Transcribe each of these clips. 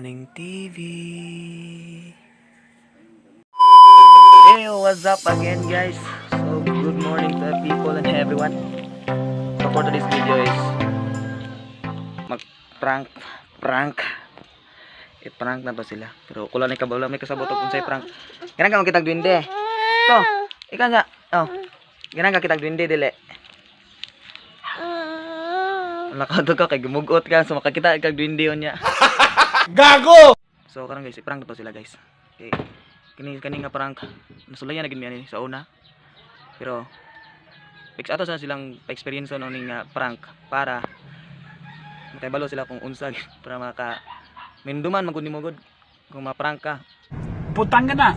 Morning TV. Hey, what's up again, guys? So, good morning to people and everyone. So, for today's video is mag-prank. I-prank na to sila. Pero kulang na kabalo, may kasabot kung sa'y prank. Ganang ka magkitag duwinde. To, ikaw nga. Oh, ganang ka kitag duwinde, dili. Nakadog ka kay gumugot ka, so makakita kag duwinde yun niya. Gago! So karon guys, i-prank na to sila guys. Okay. Kani nga prank. Nasulayan na gid mi ani sa una. Pero fix ato sa silang experience no ning prank para makahibalo sila kung unsa para maka minduman magud nimo gud kung ma-prank ka. Putang ka na!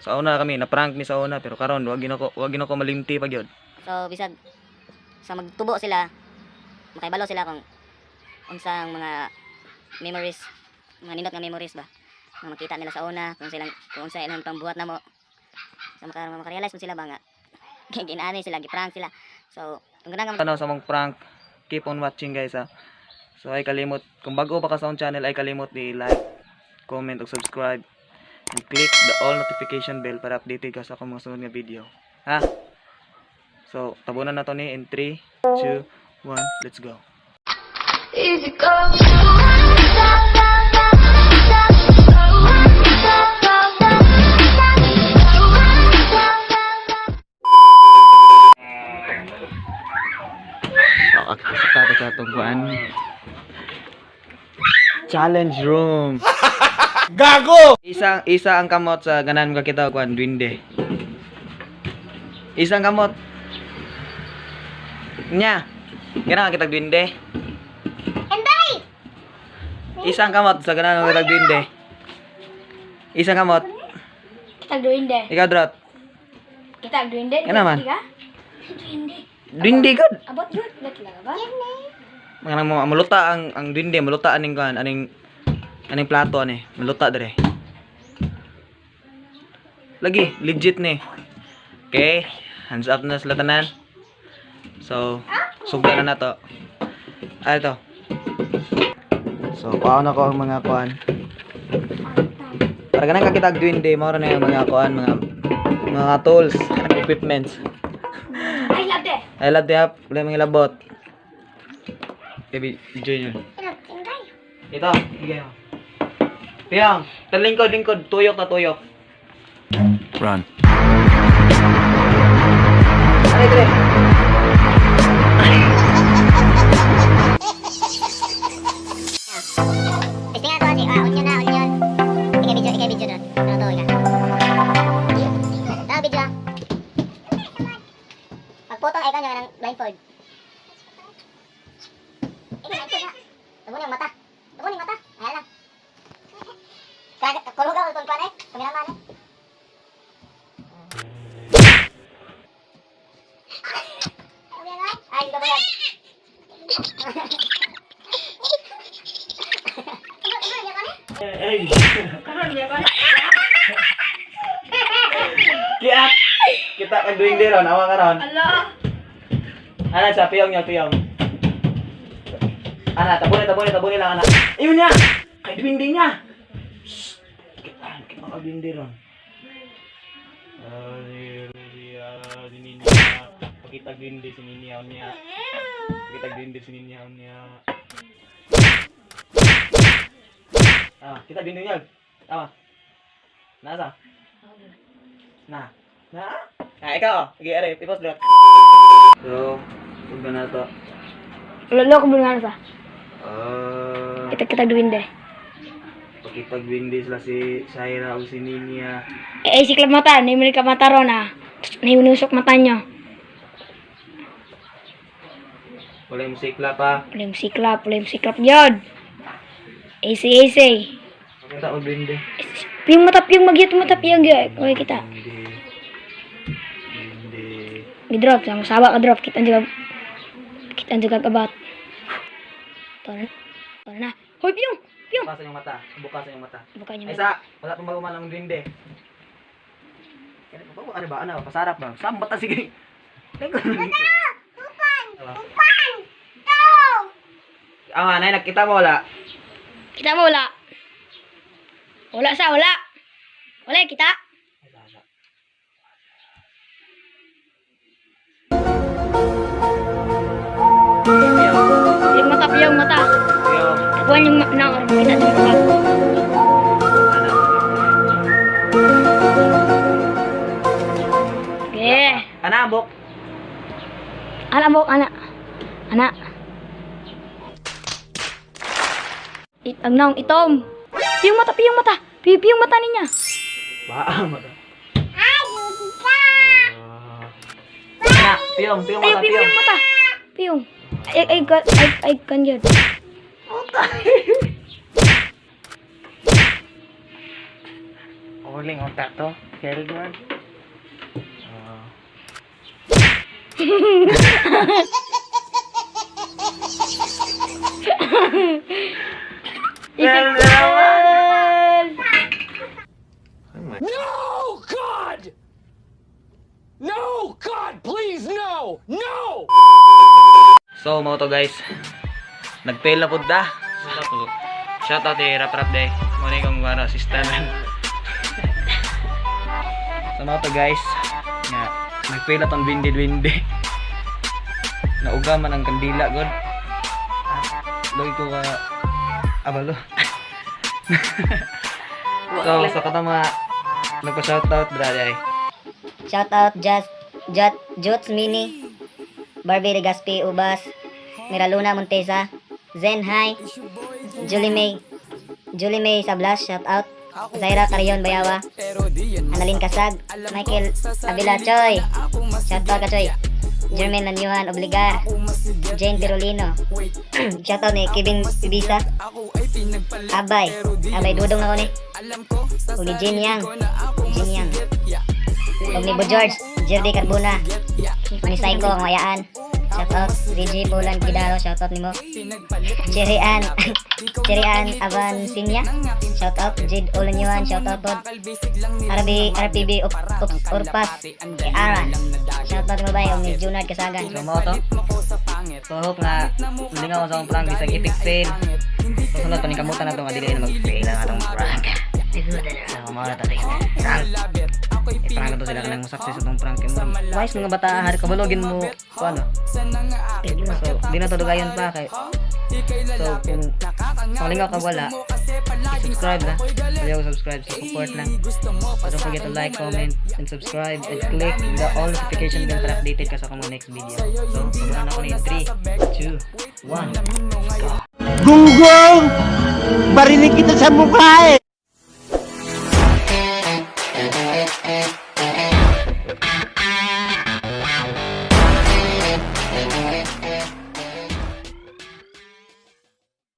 Sa una kami na-prank mi sa una pero karon wag ginako malimti pa gyud. So bisag sa magtubo sila, makahibalo sila kung unsang mga memories, mga nindot nga memories ba nga makita nila sa una kung unsa ilang pambuhat na mo, so makarealize mo sila ba nga ginaani sila, giprank sila. So kung ganang Ano sa mong prank, keep on watching guys ha. So ay kalimot kung bago pa ka sa akong channel ay kalimot di like, comment ug subscribe and click the all notification bell para updated ka sa akong mga sunod nga video ha. So tabunan na to ni in 3, 2, 1, let's go. Easy go. Nakakasakata sa itong kuan. Challenge room. Gago! Isa ang kamot sa ganan mga kita kuan duwinde. Isang kamot. Nya. Ganang kita duwinde. Isang kamot sa ganan mga duwinde. Isang kamot. Kita duwinde. Ikaw drot. Kita duwinde. Ano naman? Duwinde. Duwinde gud. Abot yun. Gat lang ba? Manang mo maluta ang duwinde, maluta aning kuan, aning plato ani, maluta dire. Lagi legit ni. Okay, hands up na sila tanan. So, sugda na to. Ay to. So, paano ko ang mga kuan? Para ganang kakitag duwinde, mao ra na yung mga kuan, mga tools, equipments. I love that. I love the app, wala mga labot. Okay, video nyo. Ito, higay mo. Piyang, lingkod, tuyok na tuyok. Run. Ay, dire. testing nga to si onion na onion. Ikay video doon. Ano to ika? Video ah. Pagputong ay kanyo ng blindfold. Blindfold na. Tabo yung mata. Ayan lang. Kulog ka utol pa na eh. Kameraman eh. Ay, dito ba yan? Kiat! Kita kag duwinde ron, awa ka ron. Ala. Ana sa piyong. Ana, tabuni lang ana. Ayun niya. Kay duwinde niya. Kita kag duwinde ron. Pakita duwinde sininiyaw niya. Ah, kita duwinde niya. Tama. Nasa? Na. Ah, ikaw. Sige, are, ipos dot. So, tugda na to. Lolo ko bunga sa. Kita Ah, duwinde. pakitag windi sila si Shaira o si Ninia. Eh, siklap mata. Naimuli ka mata ron ah. Naimunusok mata nyo. Wala yung musikla pa. Wala yung siklap yun. Easy. Pakita o windi. Piyong matapiyang yun. Okay, kita. Windi. Gidrop. Sama sawa ka drop. Kita juga kabat. Tara na. Hoy, piyong. Bukasan yung mata. Buka niyo. Ay sa, wala pang baguman ng windi. Ano ba? Pasarap ba? Saan mata sige? Ah, nay nakita mo wala? Kita mo wala. Wala sa, wala. Wala kita. Piyong mata. Piyong. Tapuan yung nang kita sa mata. Okay. Anabok. Anak mo, anak. Anak. Ang naong itom. Piyong mata, piyong mata. Piyong mata niya. Baam. Anak, piyong Ay, mata, piyong. piyong mata. Piyong. Ay, kan yun. Uling otak to. Carry man. No, God! No, God, please, no! No! So, mo to guys. Nag-fail na pud da. Shout out kay Rap Rap Day. Mo ni kong wala assistant. So, mo to guys. Nga nag-fail na tong winded. Nauga man ang kandila god. Loy ko ka abalo. So, sa katama nagpa-shoutout brother. Shoutout Jots Mini, Barbie Regaspi Ubas, Miraluna Montesa, Zen Hai, Julie May Sablas, shoutout. Zaira Carion Bayawa, Annalyn Kasag, Michael Avila Choy, shoutout ka Choy. Jermaine Lanyuhan Obligar, Jane Pirolino, shoutout ni Kevin Bisa, Abay Dudong na ko ni, ug ni Jin Yang, ug ni Bo George, Jerdy Carbona, ni Psycho ang wayaan, shoutout. Rigi Polan Gidaro, shoutout nimo. Cherry Ann Avancinia, shoutout. Jade Olanyuan, shoutout pod. RPB Urpas, kay Aran, shoutout mo ba yung ni Junard Kasagan. So, mo to. So, hope na malingaw sa akong prank bisag epic fail. So, sunod paningkamutan na ito nga dili na mag-fail ang atong prank. So, mga na tayo prank. Prank ito sila ka nang success itong prank. Wise mga bata, hari kabalogin mo kung ano. So, di na to dugayon pa kay. So, kung malingaw ka wala, subscribe na. Ayaw ko subscribe, so support lang. So, don't forget to like, comment, and subscribe, and click the all notification bell para updated ka sa akong next video. So, subukan ako ni 3, 2, 1, go! Gunggong! Barinig kita sa mukha eh!